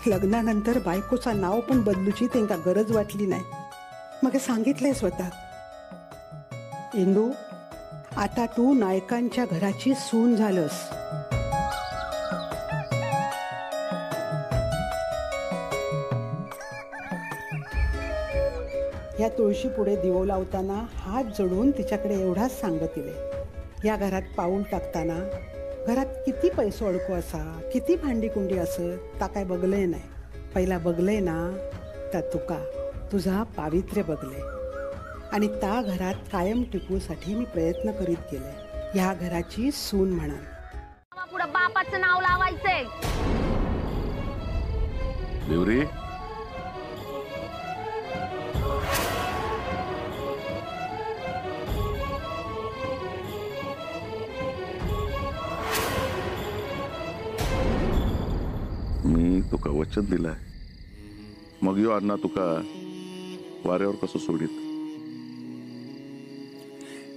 लग्नानंतर बायकोचा नाव पण बदलूची त्यांना गरज वाटली नाही. मग सांगितलंय स्वतः, इंदू आता तू नायकांच्या घराची सून झालंस. या तुळशी पुढे दिवो लावताना हात जोडून तिच्याकडे एवढाच सांगतिले, या घरात पाऊल टाकताना घरात किती पैसो अडको असा, किती भांडी कुंडी असत ता काय बघलंय नाही. पहिला बघलंय ना त्या तुका तुझा पावित्र्य बघले आणि त्या घरात कायम टिकूसाठी मी प्रयत्न करीत गेले. ह्या घराची सून म्हणा. पुढं बापाचं नाव लावायचंय. देवरी मी तुका वचन दिलाय, मग यो अण्णा तुका वाऱ्यावर कसं सोडित.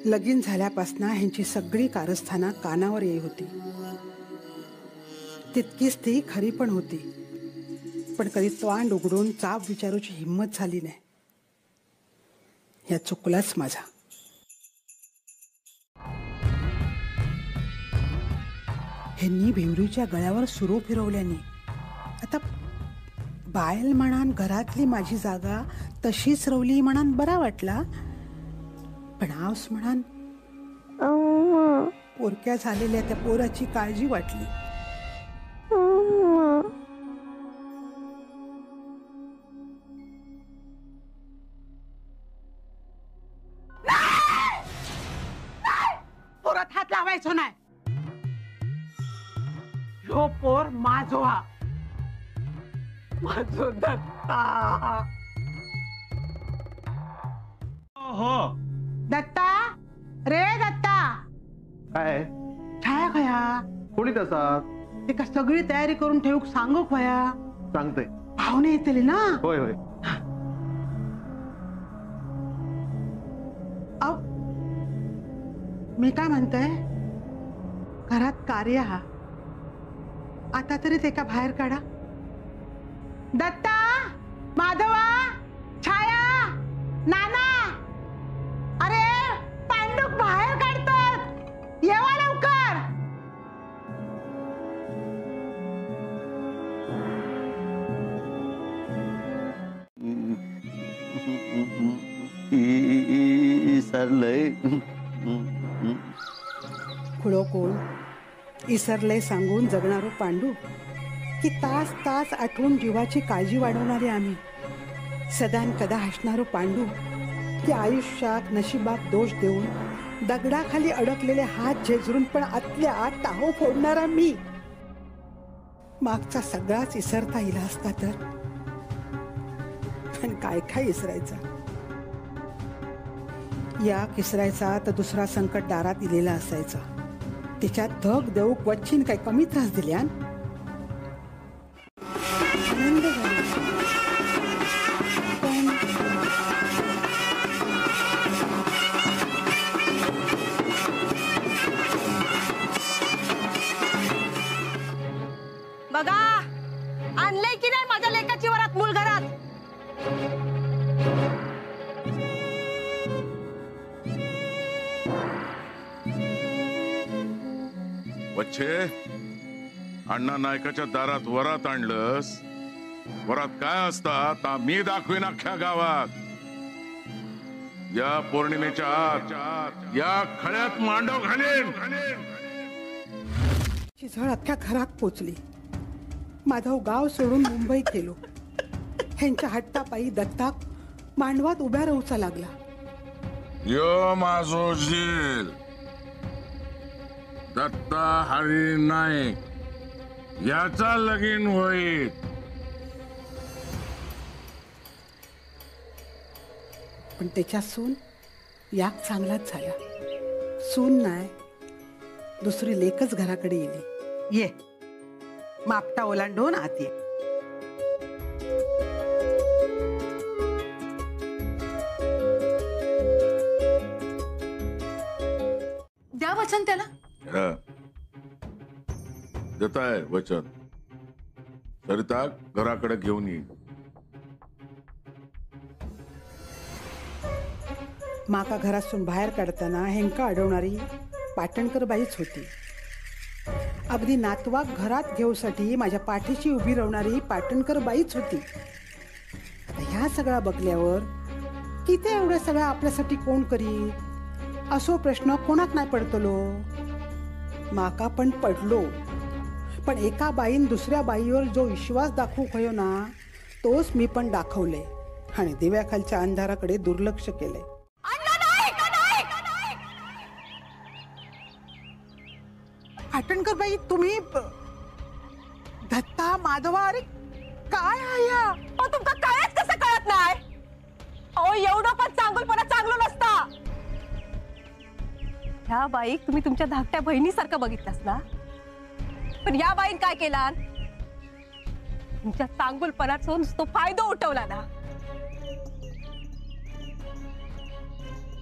लगीन झाल्यापासनं ह्यांची सगळी कारस्थाना कानावर येई होती. तितकीच ती खरी पण होती, पण कधी तोंड उघडून चाप विचारूची हिंमत झाली नाही. या चुकलाच माझा. ह्यांनी भिवरीच्या गळ्यावर सुरू फिरवल्याने आता बायल म्हणान घरातली माझी जागा तशीच रवली म्हणान बरा वाटला, पण आऊस म्हणान पोरक्या झालेल्या त्या पोराची काळजी वाटली. पोरात हात लावायचो नाही. ह्यो पोर माझो हा, माझो दत्ता. हो दत्ता रे दत्ता. काय छाया खया कोणी तसा ते का सगळी तयारी करून ठेवूक सांगू खया. सांगते. पाहुणे येतले ना. होय होय. अहो मी काय म्हणतोय, घरात कार्य हा, आता तरी ते का बाहेर काढा. दत्ता, माधवा, छाया, नाना, अरे पांडुक बाहेर काढतात, येवा लवकर. सरलय खुळो कोण इसरले सांगून जगणारो पांडू, की तास तास आठवून जीवाची काळजी वाढवणारे आम्ही. सदान कदा हसणारो पांडू, की आयुष्यात नशिबात दोष देऊन दगडाखाली अडकलेले हात झेजरून पण आतल्या आत टाहो फोडणारा मी. मागचा सगळाच इसरता येईल असता तर, पण काय काय इसरायचा. या किसरायचा तर दुसरा संकट दारात इलेला असायचा. त्याच्यात धग देऊक वच्चीन काय कमी त्रास दिल्यान. आनंद झाला, पण बघा आणलंय की नाही माझ्या लेकाची वरात मूळ घरात. वच्छे अण्णा नायकाच्या दारात वरात आणलंस. वरात काय असतात मी दाखवीन अख्ख्या गावात. या पौर्णिमेच्या आत या खळ्यात मांडव घालीन. ची झळ अख्ख्या घरात पोचली. माधव गाव सोडून मुंबईत गेलो. ह्यांच्या हट्टापायी दत्ताक मांडवात उभ्या राहूचा लागला. यो माझो झील दत्ता हरी नाईक याचा लगीन होईल. पण त्याच्या सून याक चांगलाच झाला. सून नाही, दुसरी लेकच घराकडे येली. ये मापटा ओलांडून आत ये. द्या वचन त्याला. देताय वचन. सरिता घराकडे घेऊन ये. माका घरातून बाहेर काढताना हेंका अडवणारी पाटणकर बाईच होती. अगदी नातवाक घरात घेऊसाठी माझ्या पाठीशी उभी राहणारी पाटणकर बाईच होती. आता ह्या सगळा बघल्यावर किती एवढं सगळं आपल्यासाठी कोण करी असो प्रश्न कोणाक नाही पडतलो. माका पण पडलो. पण एका बाईन दुसऱ्या बाईवर जो विश्वास दाखवूक हयो ना तोच मी पण दाखवले आणि दिव्याखालच्या अंधाराकडे दुर्लक्ष केले. पाटणकर बाई तुम्ही दत्ता माधवा अरे काय आया अहो तुमका कायच कसं कळत नाही. अहो एवढं पण चांगलपणा चांगलं नसता. ह्या बाईक तुम्ही तुमच्या धाकट्या बहिणीसारखं बघितलास ना, पण या बाईन काय केला तुमच्या चांगुलपणाचा नुसतो फायदा उठवला ना.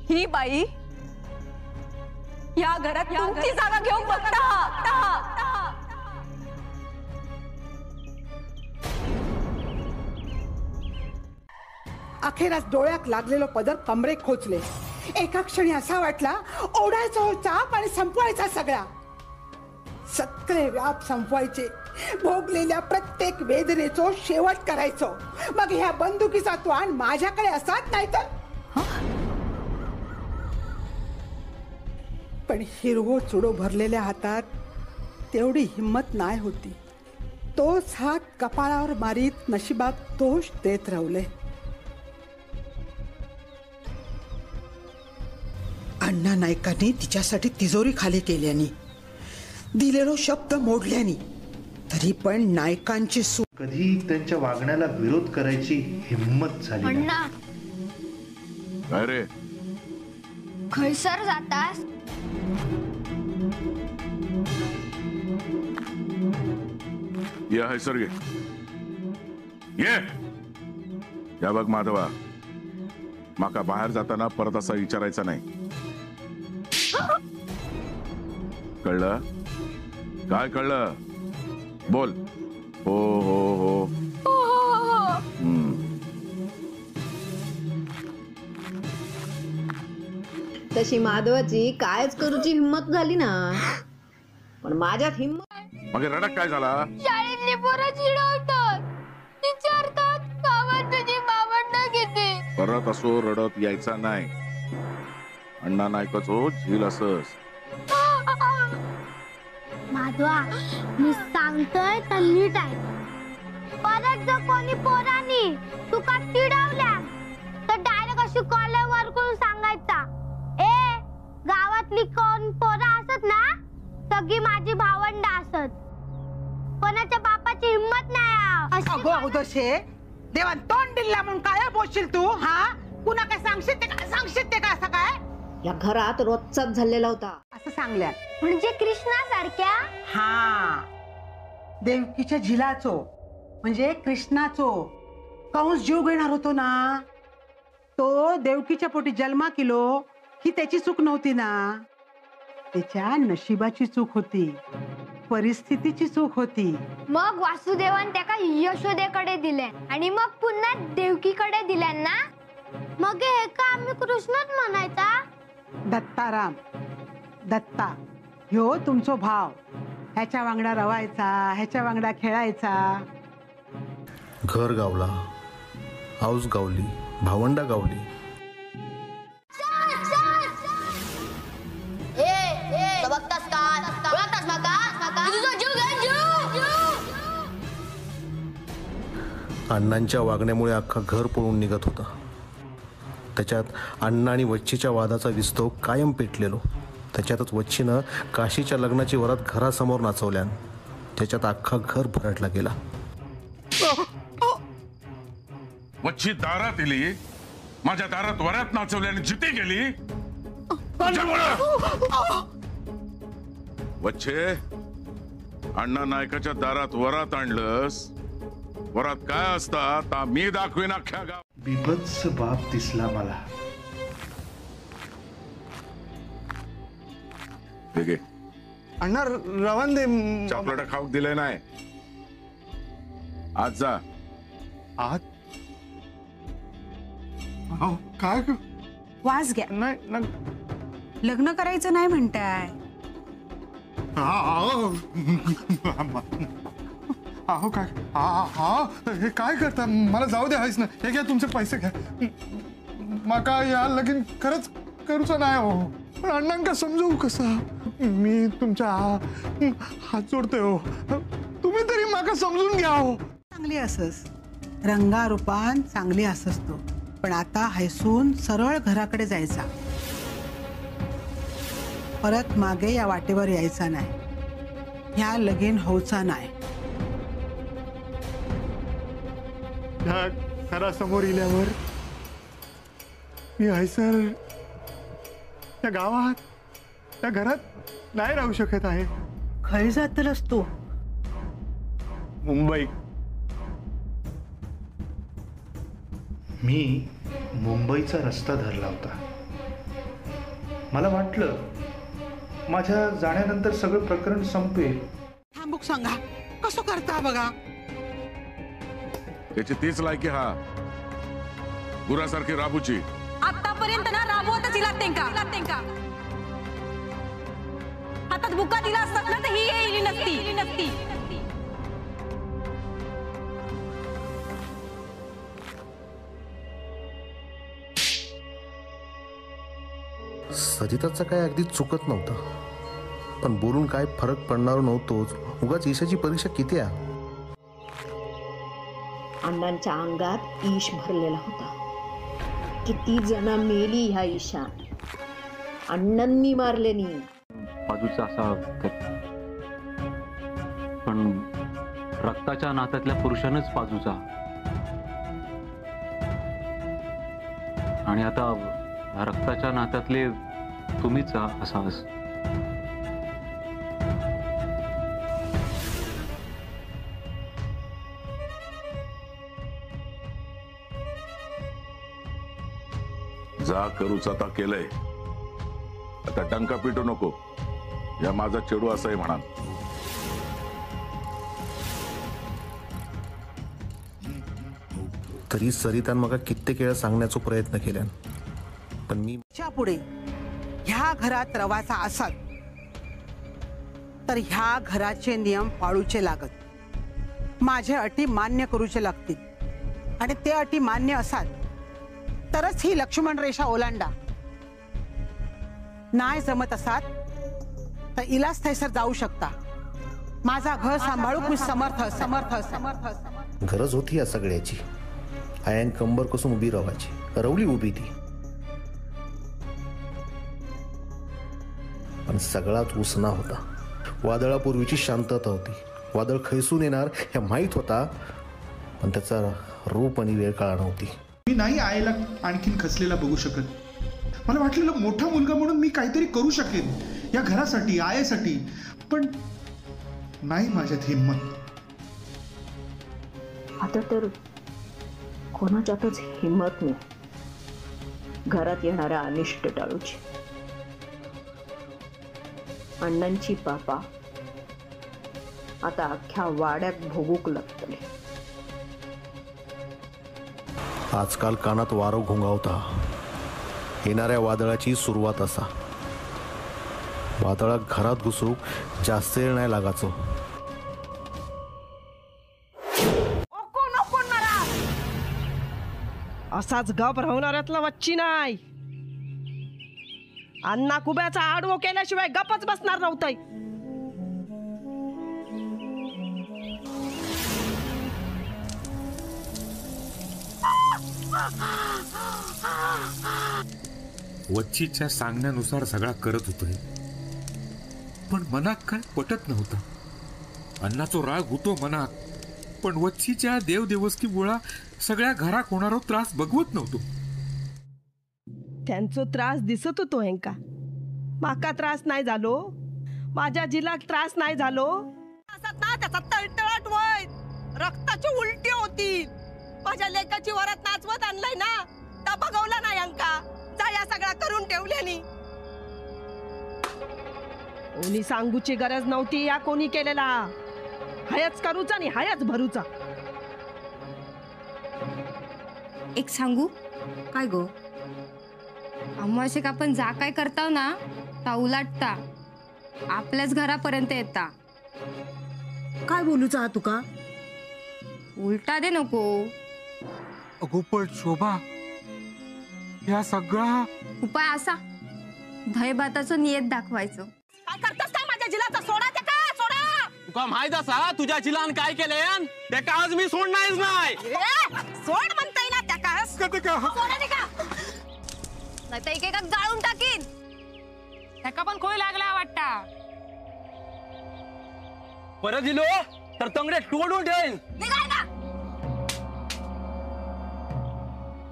ही बाई या घरात तुमची जागा घेऊन बघता. अखेरास डोळ्यात लागलेलो पदर कमरे खोचले. एका क्षणी असा वाटला ओढायचा हो चाप आणि संपवायचा सगळा. सगळे व्याप संपवायचे. भोगलेल्या प्रत्येक वेदनेचो शेवट करायचो. मग ह्या बंदुकीचा त्वाण माझ्याकडे असाच नाही तर. पण हिरवो चुडो भरलेल्या हातात तेवढी हिंमत नाही होती. तोच हात कपाळावर मारीत नशिबात दोष देत राहुले. अण्णा नायकांनी तिच्यासाठी तिजोरी खाली केल्यानी दिलेलो शब्द मोडल्यानी तरी पण नायकांची कधी त्यांच्या वागण्याला विरोध करायची हिम्मत झाली नाही. अण्णा काय रे? खैसर जातास? या हैसर घे ये. या बघ माधवा, माका बाहेर जाताना परत असा विचारायचा नाही. कळलं? काय कळलं? बोल. हो हो हो. तशी माधवाची कायच करूची हिम्मत झाली ना, पण माझ्यात हिम्मत. मग रडक काय झाला? शाळेतली पोरं चिडवतात, विचारतात गावात तुझी भावंड किती. परत असो रडत यायचा नाही. अण्णा नायकच हो झील असस. माधवा मी सांगतोय तर नीट आहे. परत जर कोणी पोरांनी तुका चिडवल्या तर डायरेक्ट अशी कॉलर करून सांगायचा, ए गावातली कोण पोरं असत ना सगळी माझी भावंड असत. कोणाच्या बापाची हिम्मत नाही. अगो अवदशे देवान तोंड दिला म्हणून काय बोलशील तू? हा पुन्हा काय सांगशील ते का असं काय? या घरात रोजचाच झालेला होता असं सांगल्या म्हणजे कृष्णासारख्या. हा देवकीच्या झिलाचो म्हणजे कृष्णाचो कंस जीव घेणार होतो ना, तो देवकीच्या पोटी जन्मा किलो ही त्याची चूक नव्हती ना, त्याच्या नशिबाची चूक होती, परिस्थितीची चूक होती. मग वासुदेवन त्याका यशोदेकडे दिले आणि मग पुन्हा देवकीकडे दिले ना. मग हे का आम्ही कृष्णच म्हणायचा? दत्ताराम दत्ता ह्यो तुमचो भाव. ह्याच्या वांगडा रवायचा, ह्याच्या वांगडा खेळायचा. घर गावला, हाऊस गावली, भावंडा गावली. बघतास का? ओळखतास माका? तुझा जीव घे, जीव. अण्णांच्या वागण्यामुळे अख्खा घर पळून निघत होता. त्याच्यात अण्णा आणि वच्छीच्या वादाचा विस्तव कायम पेटलेलो. त्याच्यातच वच्छीनं काशीच्या लग्नाची वरात घरासमोर नाचवल्यान त्याच्यात अख्खा घर भरटला गेला. वच्छी दारात इली, माझ्या दारात वरात नाचवल्याने जिथे गेली. वच्छे अण्णा नायकाच्या दारात वरात आणलंस. वरात काय असतात मी दाखवीन अख्ख्या गाव. बिभत्स बाप दिसला मला. हे घे. अण्णा रवान दे. चॉकलेट खाऊक दिले नाही. आज जा. आज अहो, काय वास घ्या. नाही लग्न करायचं नाही म्हणताय. अहो काय हे काय करता? मला जाऊ द्या आहेस ना. हे घ्या तुमचे पैसे घ्या. माका या लगीन खरंच करूच नाही हो. पण अण्णांका समजवू कसं? मी तुमच्या हात जोडतोय हो. तुम्ही तरी माका समजून घ्या हो. चांगली असस, रंगारूपान चांगली असस तू, पण आता हैसून सरळ घराकडे जायचा. परत मागे या वाटेवर यायचा नाही. ह्या लगीन होऊचा नाही. ह्या घरासमोर इल्यावर मी हैसर त्या गावात त्या घरात नाही राहू शकत आहे. खय जातलस तू? मुंबई. मी मुंबईचा रस्ता धरला होता. मला वाटलं माझ्या जाण्यानंतर सगळं प्रकरण संपेल. थांबूक सांगा, कसं करता बघा. त्याची तीच लायकी हा, गुरासारखी राबूची. आतापर्यंत ना राबवतच हिला तेंका. हातात बुका दिला असतात ना तर ही येईल नसती. सरिताचं काय अगदी चुकत नव्हतं, पण बोलून काय फरक पडणार नव्हतोच. उगाच ईशाची परीक्षा किती आहे. अण्णांच्या अंगात ईश भरलेला होता. किती जण मेली ह्या ईशा. अण्णांनी मारलेनी. बाजूचा असा पण रक्ताच्या नात्यातल्या पुरुषानच बाजूचा. आणि आता रक्ताच्या नात्यातले तुम्हीच असाच. जा करूच आता केलंय. आता टंका पिटू नको. या माझा चेडू असंही म्हणा. तरी सरितान मग कित्येक वेळा सांगण्याचा प्रयत्न केला, पण मी पुढे ह्या घरात रवाचा असाल तर ह्या घराचे नियम पाळूचे लागत. माझे अटी मान्य करूचे लागतील आणि ते अटी मान्य असाल तरच ही लक्ष्मण रेषा ओलांडा. नाही जमत असाल तर इलाज थैसर जाऊ शकता. माझा घर सांभाळू मी समर्थ. गरज होती या सगळ्याची. आयन कंबर कसून उभी राहायची. रवली उभी ती, पण सगळाच उसना होता. वादळापूर्वीची शांतता होती. वादळ खैसून येणार हे माहीत होता, पण त्याचा रूप आणि वेळ काळ नव्हती. मी नाही आईला आणखीन खचलेला बघू शकत. मला वाटलेलं मोठा मुलगा म्हणून मी काहीतरी करू शकेन या घरासाठी, आईसाठी, पण नाही माझ्यात हिंमत. आता तर कोणाच्यातच हिंमत नाही घरात येणाऱ्या अनिष्ट टाळूची. अण्णांची पापा आता अख्ख्या वाड्यात भोगूक लागतले. आजकाल कानात वारं घोंगावता. येणाऱ्या वादळाची सुरुवात असा. वादळात घरात घुसू जास्त वेळ नाही लागायचो. असाच गप राहणाऱ्यातला वच्ची नाही. अण्णा कुब्याचा आडवो केल्याशिवाय गपच बसणार नव्हतंय. वच्चीच्या सांगण्यानुसार सगळा करत होतोय, पण मनात काय पटत नव्हता. अण्णाचो राग होतो मनात, पण वच्चीच्या देवदेवस्की मुळा सगळ्या घराक होणारा त्रास बघवत नव्हतो. त्यांचो त्रास दिसत होतो हेंका. माका त्रास नाही झालो, माझ्या जिलाक त्रास नाही झालो. त्याचा तळतळाट वय रक्ताची उलटी होती. माझ्या लेकाची वरात नाचवत आणलाय ना, ता बघवला नाही अंका. या सगळा करून ठेवल्यानी. कोणी सांगूची गरज नव्हती या कोणी केलेला. हायच करूचा आणि हायच भरूचा. एक सांगू काय गो? अमावस्येक आपण जा काय करताव ना ता उलाटता आपल्याच घरापर्यंत येता. काय बोलूचा तुका? उलटा दे नको. अगो पण शोभा, या सगळा उपाय असा दही भाताचं नियत दाखवायचं. काय करतोस काय माझ्या जिलाचा? सोडा ते का सोडा. तुका माहित असा तुझ्या जिलान काय केले? त्याका आज मी सोडणारच नाही. सोड म्हणताय ना त्या का? सोडा ते का? नाही तर एकेका जाळून टाकीन. त्याका पण खोय लागला वाटता. परत दिलो तर तंगडे तोडून ठेवीन.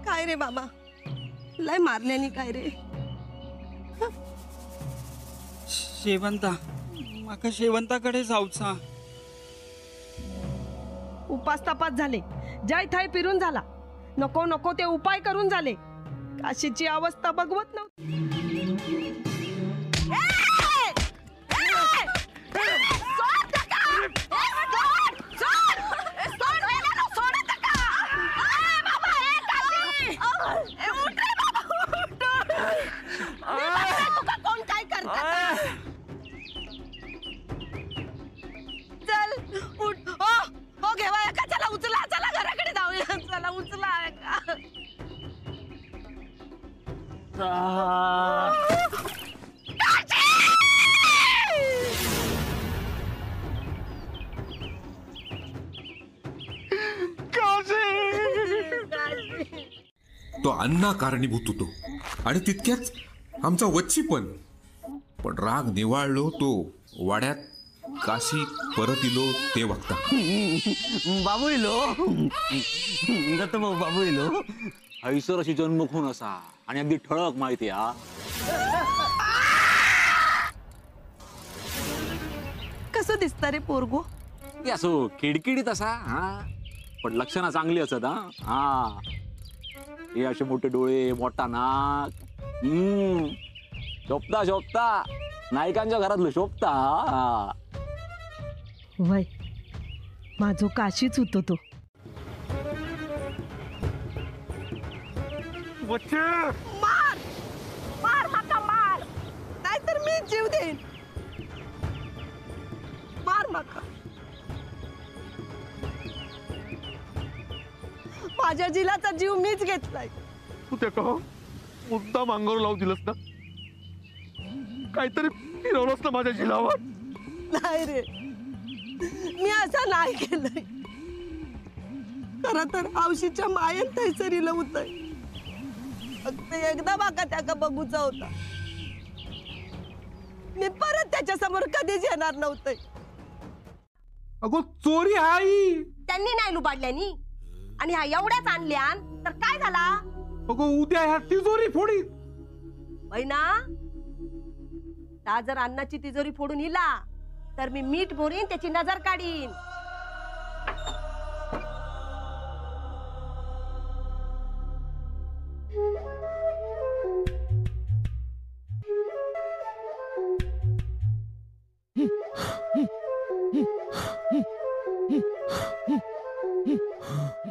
काय रे बाबा, लय मारल्यानी काय रे? शेवंता, माका शेवंताकडे जाऊचा. उपास तपास झाले, जय थाय फिरून झाला. नको नको ते उपाय करून झाले. काशीची अवस्था बघवत नव्हती. कोण काय करता? चल उठ. हो घेवा का? चला उचला, चला घराकडे जाऊया. चला उचला का? तो अण्णा कारणीभूत होतो आणि तितक्याच आमचा वच्ची पण राग निवाळलो तो वाड्यात काशी परत इलो ते वागता. बाबू इलो दत्त भाऊ, बाबू इलो हैसर अशी जन्मखून असा आणि अगदी ठळक माहिती. हा कसं दिसत रे पोरगो? असो खिडकिडीत असा. हा पण लक्षणा चांगली असत. हा हे असे मोठे डोळे, मोठा नाक. शोभता शोभता नायकांच्या घरातलं शोभता. वय माझो काशीच होतो तो. मार मार माका मार, नाहीतर मी जीव देईन. मार माका. माझ्या जिलाचा जीव मीच घेतलाय. तू त्या का मुद्दा मांगावर लावू दिलंस ना? काहीतरी फिरवलंस ना माझ्या जिलावर? नाही रे, मी असं नाही केलंय. खरं तर औशीच्या मायेत थैसरीला होतंय. फक्त एकदा बाका त्याका बघूचा होता. मी परत त्याच्या समोर कधीच येणार नव्हते. अगो चोरी आई त्यांनी नाही लुबाडल्यानी आणि ह्या एवढ्याच आणल्यान तर काय झाला? अगो उद्या ह्या तिजोरी फोडी. ना ता जर अन्नाची तिजोरी फोडून हिला तर मी मीठ भोरीन, त्याची नजर काढीन.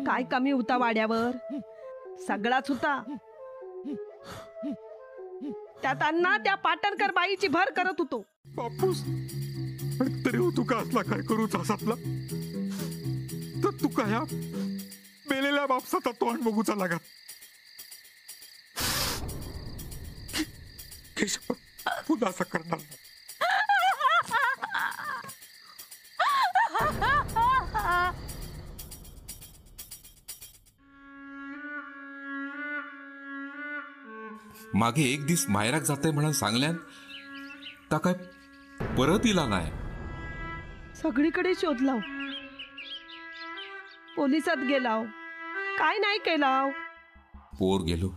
काय कमी होता वाड्यावर? सगळाच होता. त्यात अण्णा त्या पाटणकर बाईची भर करत होतो. बापूस तरी हो तुका असला काय करूच असातला तर तुका ह्या मेलेल्या बापसाचा तोंड बघूचा लागा. केशव पुन्हा असं करणार नाही. मागे एक दिस मायराक जाते म्हणून सांगल्यान ता काय परत इला नाही. सगळीकडे शोधलाव, पोलिसात गेलाव, काय नाही केलाव. पोर गेलो,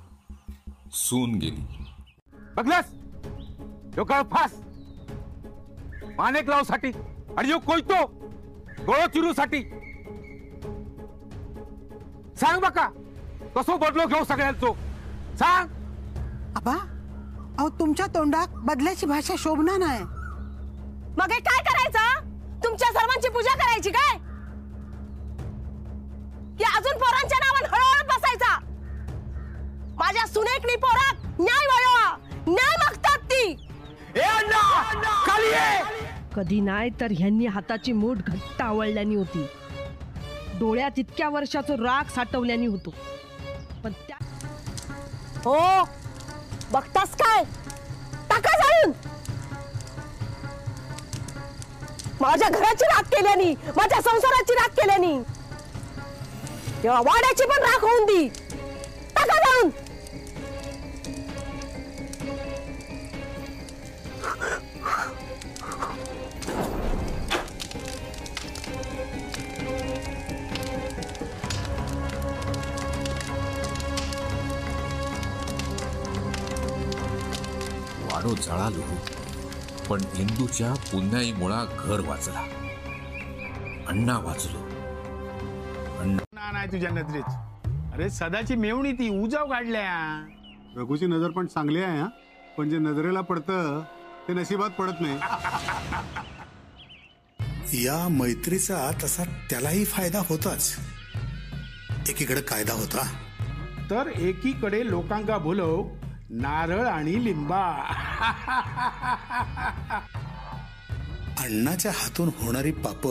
सून गेली. बघलास यो काळ फास मानेक लाव साठी आणि यो कोयतो गोळो चिरू साठी. सांग बका कसो बदलो घेऊ सगळ्यांचो सांग. आबा, अहो तुमच्या तोंडात बदल्याची भाषा शोभना नाही. मग हे काय करायचं? तुमच्या सर्वांची पूजा करायची काय? की अजून पोरांच्या नावानं हळहळ बसायचा? सुनेकणी पोरात न्याय वळवा. न्याय मागतात ती. कधी नाही तर ह्यांनी हाताची मूठ घट्ट आवळल्यानी होती. डोळ्यात इतक्या वर्षाचं राग साठवल्यानी होतो. पण त्या हो बघतास काय, टाका जाळून. माझ्या घराची राख केल्यानी, माझ्या संसाराची राख केल्यानी, तेव्हा वाड्याची पण राख होऊन दी. टाका जाळून. वाडो जळालो, पण इंदूच्या पुण्याईमुळा घर वाचला. अण्णा वाचलो. नाही तुझ्या नजरेत. अरे सदाची मेवणी ती उजाव काढल्या. रघुची नजर पण चांगली आहे हा, पण जे नजरेला पडतं ते नशिबात पडत नाही. या मैत्रीचा तसा त्यालाही फायदा होताच. एकीकडे कायदा होता तर एकीकडे लोकांका बोलव नारळ आणि लिंबा. अण्णाच्या हातून होणारी पाप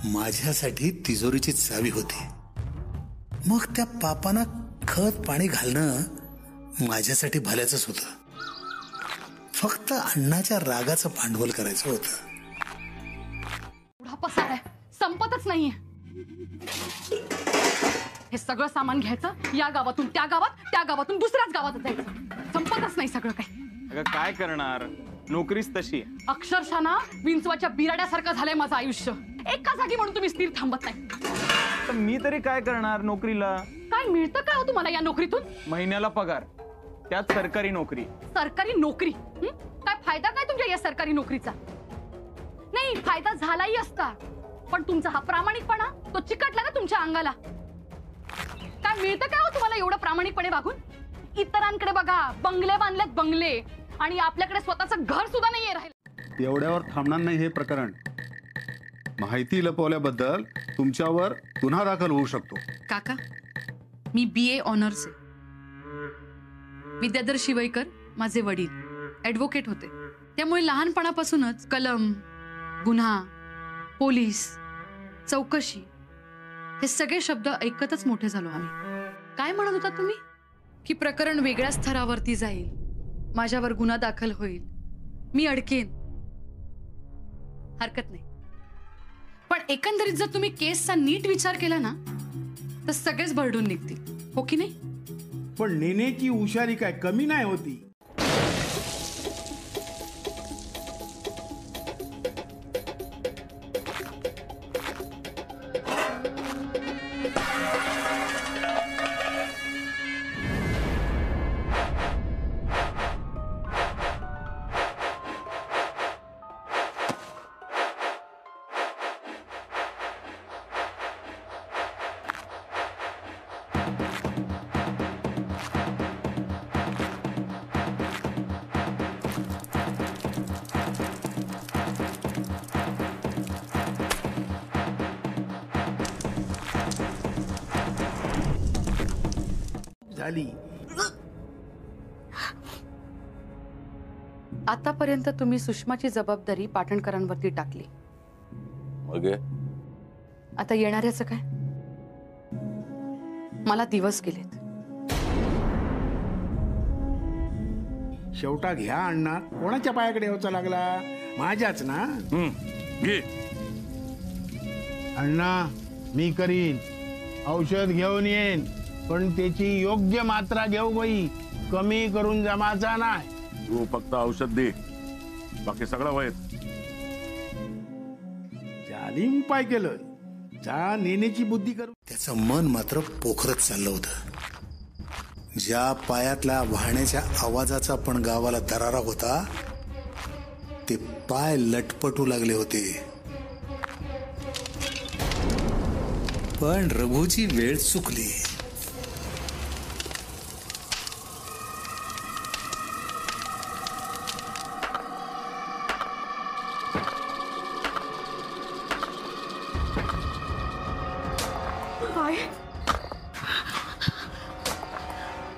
माझ्यासाठी तिजोरीची चावी होती. मग त्या पापांना खत पाणी घालणं माझ्यासाठी भल्याचंच होतं. फक्त अण्णाच्या रागाचं भांडवल करायचं होतं. पसार आहे, संपतच नाहीये. हे सगळं सामान घ्यायचं, या गावातून त्या गावात, त्या गावातून दुसऱ्याच गावात जायचं. संपतच नाही सगळं काही. काय करणार, नोकरीच तशी. अक्षरशः ना विंचवाच्या बिराड्यासारखं झालंय माझं आयुष्य. एका जागी म्हणून तुम्ही स्थिर थांबत नाही. मी तरी काय करणार नोकरीला. काय मिळतं काय हो तुम्हाला या नोकरीतून? महिन्याला पगार, त्यात सरकारी नोकरी. सरकारी नोकरी? काय फायदा काय तुमच्या या सरकारी नोकरीचा? नाही, फायदा झालाही असता, पण तुमचा हा प्रामाणिकपणा तो चिकटला का तुमच्या अंगाला? काय मिळतं काय हो तुम्हाला एवढं प्रामाणिकपणे वागून? इतरांकडे बघा, बंगले बांधलेत बंगले, आणि आपल्याकडे स्वतःचं घर सुद्धा नाहीये राहिलं. एवढ्यावर थांबणार नाही हे प्रकरण. माहिती लपवल्याबद्दल तुमच्यावर गुन्हा दाखल होऊ शकतो. काका, मी BA ऑनर्स आहे. विद्याधर शिवईकर माझे वडील ॲडव्होकेट होते. त्यामुळे लहानपणापासूनच कलम, गुन्हा, पोलीस, चौकशी हे सगळे शब्द ऐकतच मोठे झालो आम्ही. काय म्हणत होता तुम्ही? की प्रकरण वेगळ्या स्तरावरती जाईल, माझ्यावर गुन्हा दाखल होईल, मी अडकेन. हरकत नाही, पण एकंदरीत जर तुम्ही केसचा नीट विचार केला ना तर सगळेच भरडून निघतील, हो की नाही? पण नेनेची हुशारी काय कमी नाही होती. झाली. आतापर्यंत तुम्ही सुषमाची जबाबदारी पाटणकरांवरती टाकली. मग आता येणाऱ्याचं काय? मला दिवस गेलेत. शेवटा घ्या अण्णा, कोणाच्या पायाकडे यायचा लागला? माझ्याच ना. घे अण्णा, मी करीन, औषध घेऊन येईन, पण त्याची योग्य मात्रा घेऊ बाई, कमी करून जमाचा नाही. तू फक्त औषध दे, बाकी सगळं वयत. जालिम उपाय केलं, जा नेण्याची बुद्धी करू. त्याचं मन मात्र पोखरत चाललं होतं. ज्या पायातल्या वाहण्याच्या आवाजाचा पण गावाला दरारा होता, ते पाय लटपटू लागले होते. पण रघुची वेळ चुकली.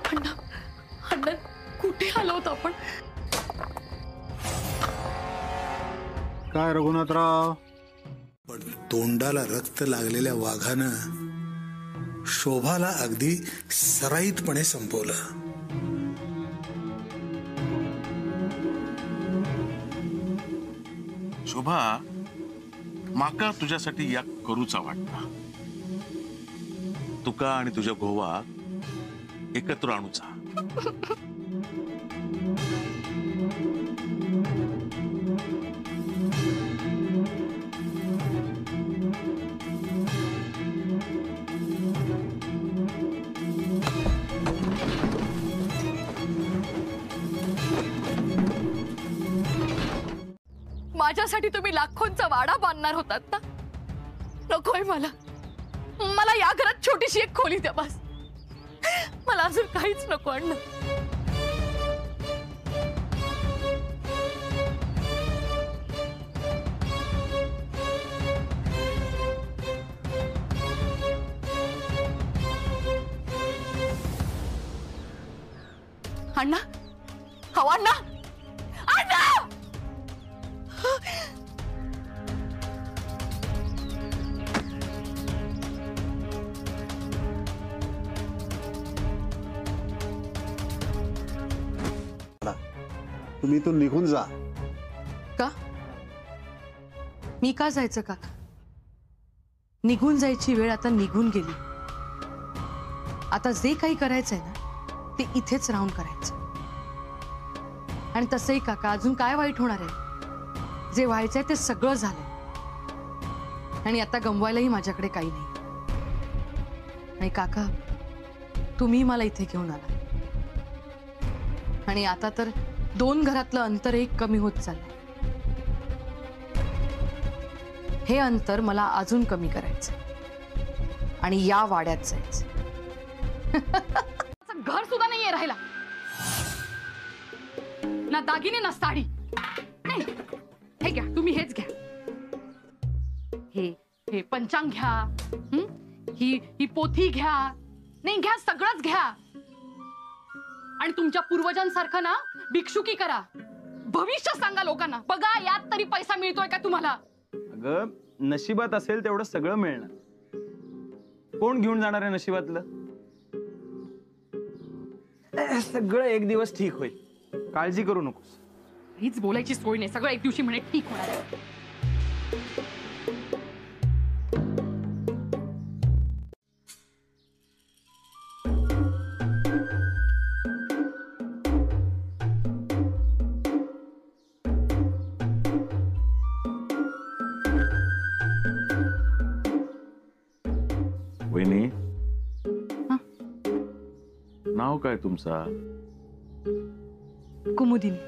अण्णा, काय रघुनाथराव? पण तोंडाला रक्त लागलेल्या वाघानं शोभाला अगदी सराईतपणे संपवलं. शोभा, माका तुझ्यासाठी या करूचा वाटता. तुका आणि तुझ्या घोवा एकत्र आणूचा. माझ्यासाठी तुम्ही लाखोंचा वाडा बांधणार होतात ना? नकोय मला. मला या घरात छोटीशी एक खोली द्या बस. मला अजून काहीच नको अण्णा. अण्णा, हो अण्णा, अण्णा! तुम्ही इथून निघून जा. का? मी का जायचं काका? निघून जायची वेळ आता निघून गेली. आता जे काही करायचंय ना ते इथेच राहून करायचं. आणि तसंही काका अजून काय वाईट होणार आहे? जे व्हायचंय ते सगळं झालंय आणि आता गमवायलाही माझ्याकडे काही नाही. आणि काका, तुम्ही मला इथे घेऊन आला आणि आता तर 2 घरातलं अंतर एक कमी होत चाललंय. हे अंतर मला अजून कमी करायचं आणि या वाड्यात जायचं. घर सुद्धा नाहीये राहायला. ना दागिने ना साडी. नाही, हे घ्या, तुम्ही हेच घ्या. हे पंचांग घ्या. ही पोथी घ्या. नाही घ्या, सगळंच घ्या. आणि तुमच्या पूर्वजांसारखं ना भिक्षुकी करा. भविष्य सांगा लोकांना. बघा यात तरी पैसा मिळतोय का तुम्हाला? अगं, नशिबात असेल तेवढं सगळं मिळणार. कोण घेऊन जाणार आहे नशिबातलं? सगळं एक दिवस ठीक होईल. काळजी करू नकोस. हीच बोलायची सोय नाही. सगळं एक दिवशी म्हणे ठीक होणार आहे. वहिनी, नाव काय तुमचा? कुमुदिनी.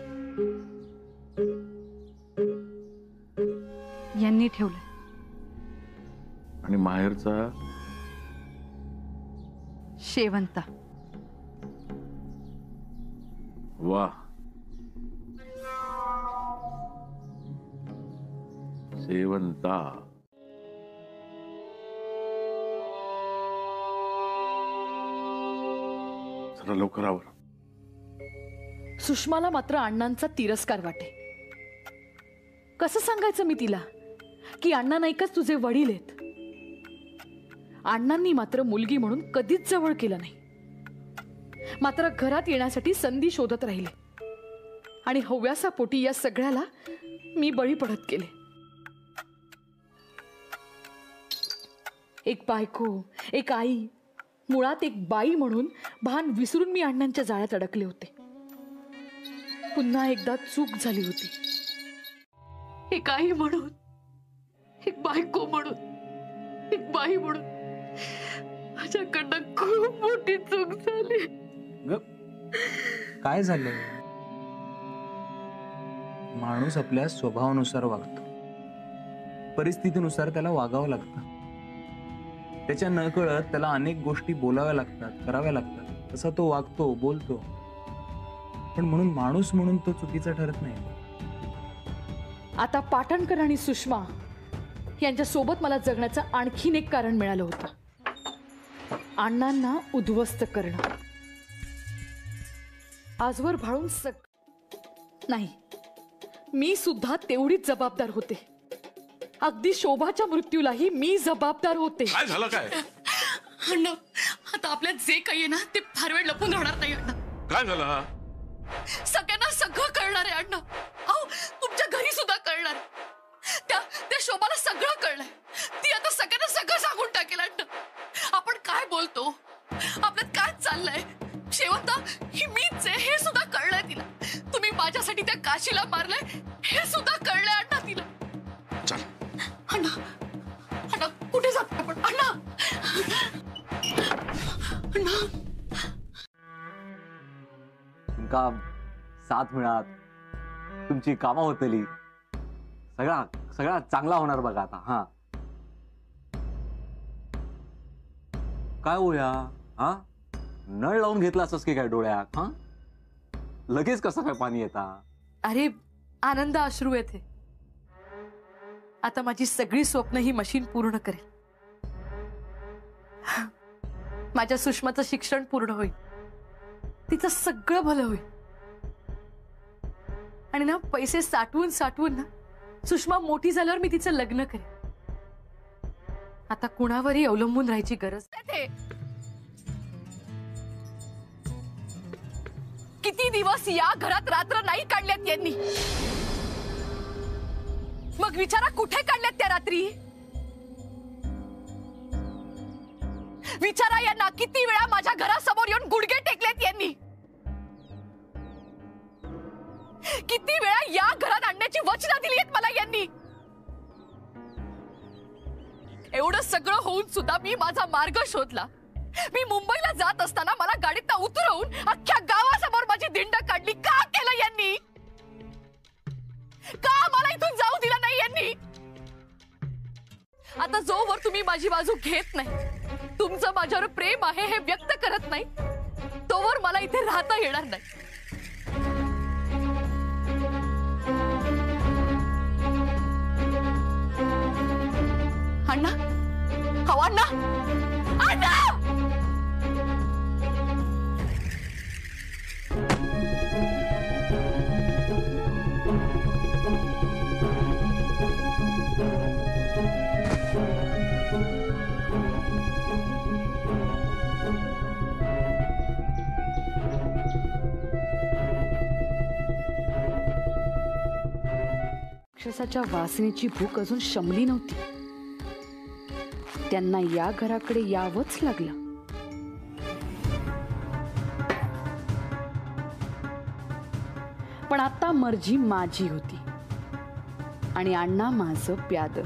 यांनी ठेवलं. आणि माहेरचा? शेवंता. वा, शेवंता. जरा लवकर आवर. सुषमाला मात्र अण्णांचा तिरस्कार वाटे. कसं सांगायचं मी तिला की अण्णा नाईकच तुझे वडील आहेत? अण्णांनी मात्र मुलगी म्हणून कधीच जवळ केलं नाही. मात्र घरात येण्यासाठी संधी शोधत राहिले आणि हव्यासापोटी या सगळ्याला मी बळी पडत गेले. एक बायको, एक आई, मुळात एक बाई म्हणून भान विसरून मी अण्णांच्या जाळ्यात अडकले होते. पुन्हा एकदा चूक झाली होती. एक आई म्हणून, एक बायको म्हणून, एक बाई म्हणून माझ्याकडनं खूप मोठी चूक झाली. काय झालंय? माणूस आपल्या स्वभावानुसार वागतो. परिस्थितीनुसार त्याला वागावं लागतं. त्याच्या नकळत त्याला अनेक गोष्टी बोलाव्या लागतात, कराव्या लागतात. तसा तो वागतो, बोलतो. पण म्हणून माणूस म्हणून तो चुकीचा ठरत नाही. आता पाटणकर आणि सुषमा यांच्या सोबत मला जगण्याचं आणखीन एक कारण मिळालं होतं. अण्णांना उद्ध्वस्त करणं. आजवर भाळून नाही, मी सुद्धा तेवढीच जबाबदार होते. अगदी शोभाच्या मृत्यूलाही मी जबाबदार होते. काय झालं काय? अण्णा, आता आपल्यात जे काही आहे ना ते फार वेळ लपून राहणार नाही अण्णा. काय झालं हा? सगळ्यांना सगळं कळणार आहे अण्णा. अहो, तुमच्या घरी सुद्धा कळणार. त्या शोभाला सगळं कळलंय. ती आता सगळ्यांना सगळं सांगून टाकेल अण्णा. आपण काय बोलतो, आपल्यात काय चाललंय, शेवंता ही मीच आहे हे सुद्धा कळलंय तिला. तुम्ही माझ्यासाठी त्या काशीला मारलंय हे सुद्धा कळलंय अण्णा तिला. अण्णा, अण्णा कुठे जातो आपण? अण्णा, अण्णा. तुमका साथ मिळात, तुमची कामं होतली, सगळा चांगला होणार बघा आता. हा काय होया? हा नळ लावून घेतला असस की काय डोळ्यात? हा लगेच कसं काय पाणी येता? अरे आनंद अश्रू येते. आता माझी सगळी स्वप्न ही मशीन पूर्ण करेल. माझ्या सुषमाचं शिक्षण पूर्ण होईल, तिचं सगळं भलं होईल. आणि ना पैसे साठवून ना सुषमा मोठी झाल्यावर मी तिचं लग्न करेन. आता कुणावरही अवलंबून राहायची गरज नाही. किती दिवस या घरात रात्र नाही काढल्यात यांनी. मग विचारा कुठे काढल्यात त्या रात्री. विचारा यांना किती वेळा माझ्या घरासमोर येऊन गुडघे टेकलेत यांनी. किती वेळा या घरात आणण्याची वचनं दिली आहेत मला यांनी. एवढं सगळं होऊन सुद्धा मी माझा मार्ग शोधला. मी मुंबईला जात असताना मला गाडीत उतरवून अख्ख्या गावासमोर माझी दिंड काढली. का केलं यांनी? का मला इथून जाऊ दिलं नाही यांनी? आता जोवर तुम्ही माझी बाजू घेत नाही, तुमचं माझ्यावर प्रेम आहे हे व्यक्त करत नाही, तोवर मला इथे राहता येणार नाही. अण्णा, हो अण्णा, अण्णा. राक्षसाच्या वासनेची भूक अजून शमली नव्हती. त्यांना या घराकडे यावंच लागलं. पण आता मर्जी माझी होती आणि अण्णा माझं प्याद.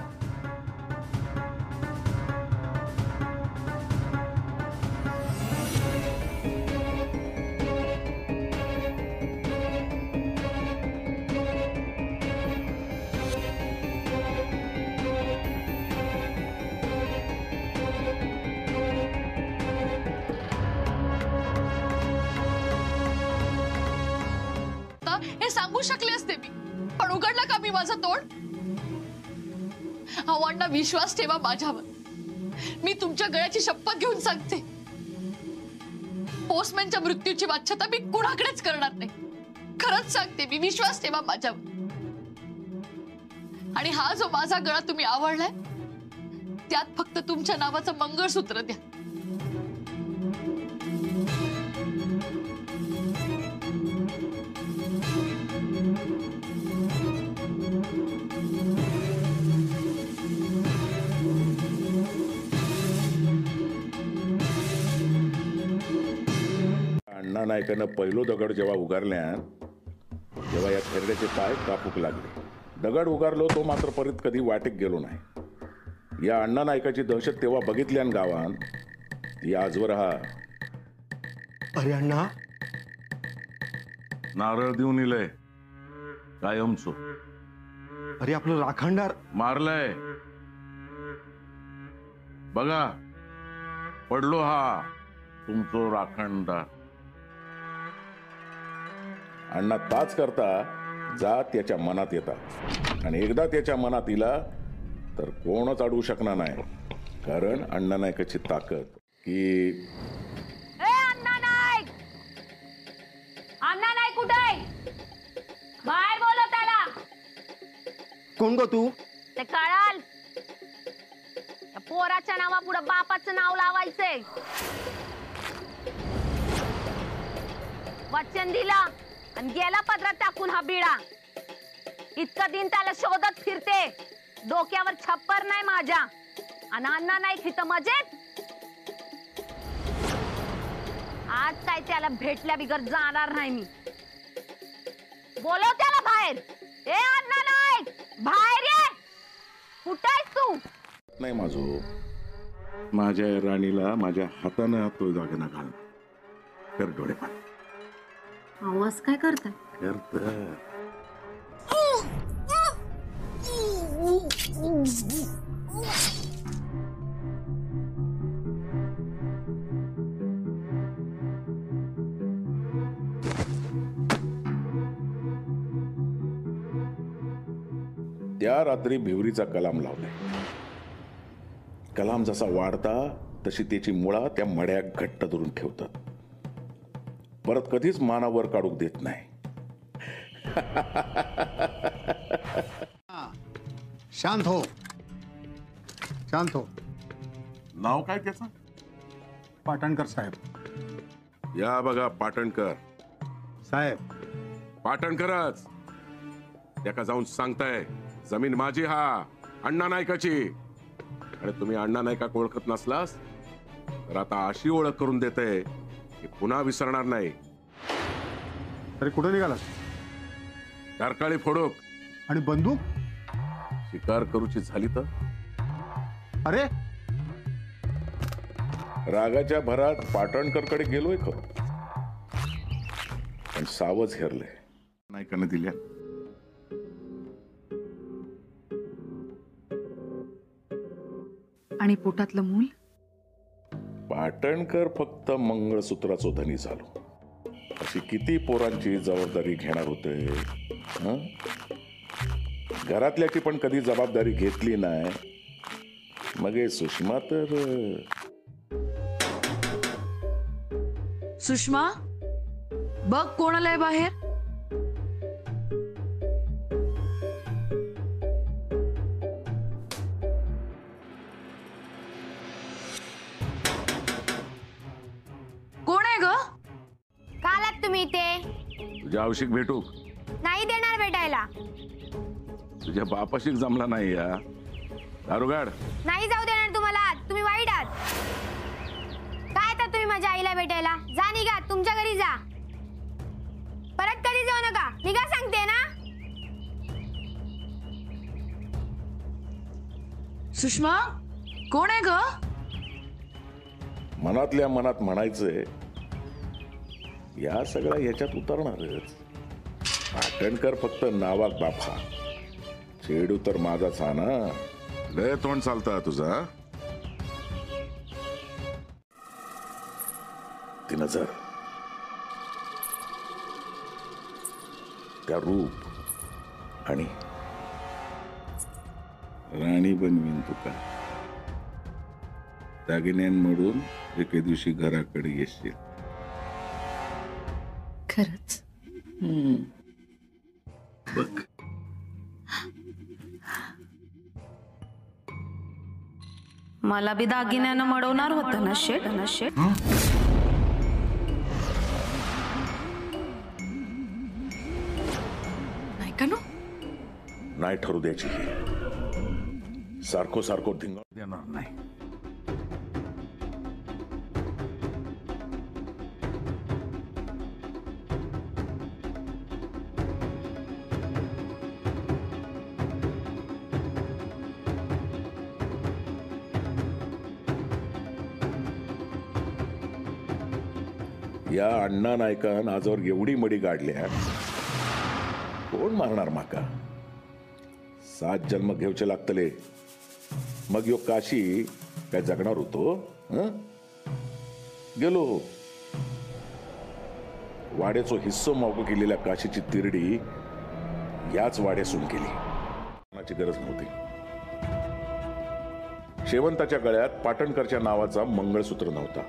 हे सांगू शकले असते मी, पण उघडला का मी माझं तोंड? अण्णा, विश्वास ठेवा माझ्यावर. मी तुमच्या गळ्याची शपथ घेऊन सांगते, पोस्टमॅनच्या मृत्यूची वाच्यता मी कुणाकडेच करणार नाही. खरंच सांगते मी, विश्वास ठेवा माझ्यावर. आणि हा जो माझा गळा तुम्ही आवडलाय त्यात फक्त तुमच्या नावाचं मंगळसूत्र द्या. अण्णा नायकानं पहिलो दगड जेव्हा उगारल्यान तेव्हा या खेरड्याचे पाय कापूक लागले. दगड उगारलो तो मात्र परत कधी वाटेक गेलो नाही. या अण्णा नायकाची दहशत तेव्हा बघितल्यान गावान ती आजवर हा. अरे अण्णा, नारळ देऊन इलय कायमचो. अरे आपलं राखणदार मारलंय बघा. पडलो हा तुमचो राखणदार. अण्णा ताच करता जा त्याच्या मनात येतात आणि एकदा त्याच्या मनात इला तर कोणच अडवू शकणार नाही. कारण अण्णा नायकाची ताकद ही. अण्णा नाईक कुठे आहे? बाहेर बोलव त्याला. कोण गो तू? ते कळाल. त्या पोराच्या नावा पुढे बापाचं नाव लावायचंय. वचन दिलं आणि गेला पदरात टाकून हा बिडा. इतका दिन त्याला शोधत फिरते. डोक्यावर छप्पर नाही माझ्या आणि अण्णा नाही इथं मजेत. आज काय त्याला भेटल्या बिगर जाणार नाही मी. बोलव त्याला बाहेर. ए अण्णा नाही बाहेर ये. कुठे आहेस तू? नाही माझो, माझ्या राणीला माझ्या हातानं तो दागिना घाल. कर डोळे पाणी. आवाज काय करताय? त्या रात्री भिवरीचा कलाम लावलाय. कलाम जसा वाढता तशी त्याची मुळा त्या मड्या घट्ट धरून ठेवतात. परत कधीच मानावर काढूक देत नाही. शांत हो, शांत हो. नाव काय त्याचं? पाटणकर साहेब. या बघा पाटणकर साहेब. पाटणकरच. त्याका जाऊन सांगताय जमीन माझी हा अण्णा नायकाची. आणि तुम्ही अण्णा नायका ओळखत नसलास तर आता अशी ओळख करून देते की पुन्हा विसरणार नाही. तरी कुठे निघालास? टारकाळी फोडूक. आणि बंदूक? शिकार करूची झाली तर. अरे रागाच्या भरात पाटणकरकडे गेलोय खरं, पण सावज हेरले. नायकाने दिल्या. आणि पोटातलं मूल? पाटणकर फक्त मंगळसूत्राचो धनी झालो. अशी किती पोरांची जबाबदारी घेणार होते. घरातल्याची पण कधी जबाबदारी घेतली नाही. मग सुषमा तर. सुषमा बघ कोण आलंय बाहेर. कोण आहे ग? कालात तुम्ही इथे? तुझ्या आवश्यक भेटू नाही देणार भेटायला. तुझ्या बापाशी जमला नाही. या दारुगाड नाही जाऊ देणार तुम्हाला. तुम्ही वाईट आहात. काय तर तुम्ही माझ्या आईला भेटायला जा. निघा तुमच्या घरी जा. परत कधी जाऊ नका. निघा सांगते ना. सुषमा कोण आहे ग? मनातल्या मनात म्हणायचंय या सगळ्या याच्यात उतरणारच. पाटणकर फक्त नावात बापा. चेडू तर माझाच हा ना. लय तोंड चालता तुझा. ती नजर, त्या रूप आणि राणी बनवीन तुका. दागिन्यांमधून एके दिवशी घराकडे येशील. खरंच? बघ मला बी दागिन्यानं मडवणार होतं ना शेट. नाही का नो? नाही ठरू द्यायची. सारखो सारखो धिंगाण देणार नाही. या अण्णा नायकान आजवर एवढी मडी गाडल्या. कोण मारणार माका? 7 जन्म घेवचे लागतले. मग यो काशी काय जगणार होतो? गेलो. वाड्याचो हिस्सो मागो केलेल्या काशीची तिरडी याच वाड्यासून केली. कोणाची गरज नव्हती. शेवंताच्या गळ्यात पाटणकरच्या नावाचा मंगळसूत्र नव्हता.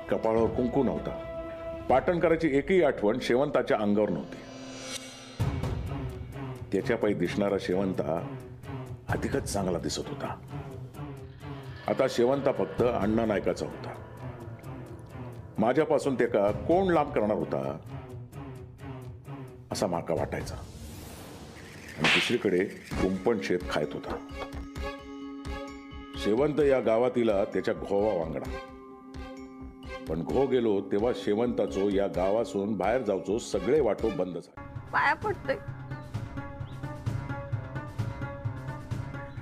कपाळावर कुंकू नव्हता. पाटणकराची एकही आठवण शेवंताच्या अंगावर नव्हती. त्याच्या पायी दिसणारा शेवंता अधिकच चांगला दिसत होता. आता शेवंता फक्त अण्णा नायकाचा होता. माझ्यापासून त्याका कोण लांब करणार होता असा माका वाटायचा. आणि दुसरीकडे कुंपण शेत खायत होता. शेवंत या गावातीला त्याच्या घोवा वांगडा. पण घो गेलो तेव्हा शेवंताचो या गावासून बाहेर जावचो सगळे वाटो बंद झाले. पाया पडतोय.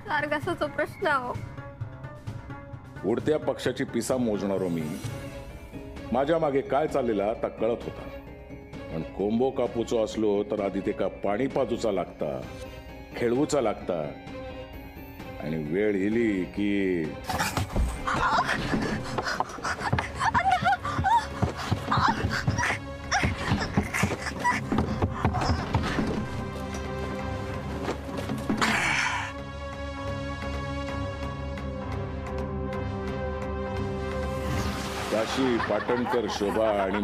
सारगासाचा प्रश्न हो. उडत्या पक्षाची पिसा मोजणारो मी माझ्या मागे काय चाललेला ता कळत होता. पण कोंबो कापूचो असलो तर आधी तेका पाणी पाजूचा लागता, खेळवूचा लागता. आणि वेळ येली की काशी, पाटणकर, शोभा आणि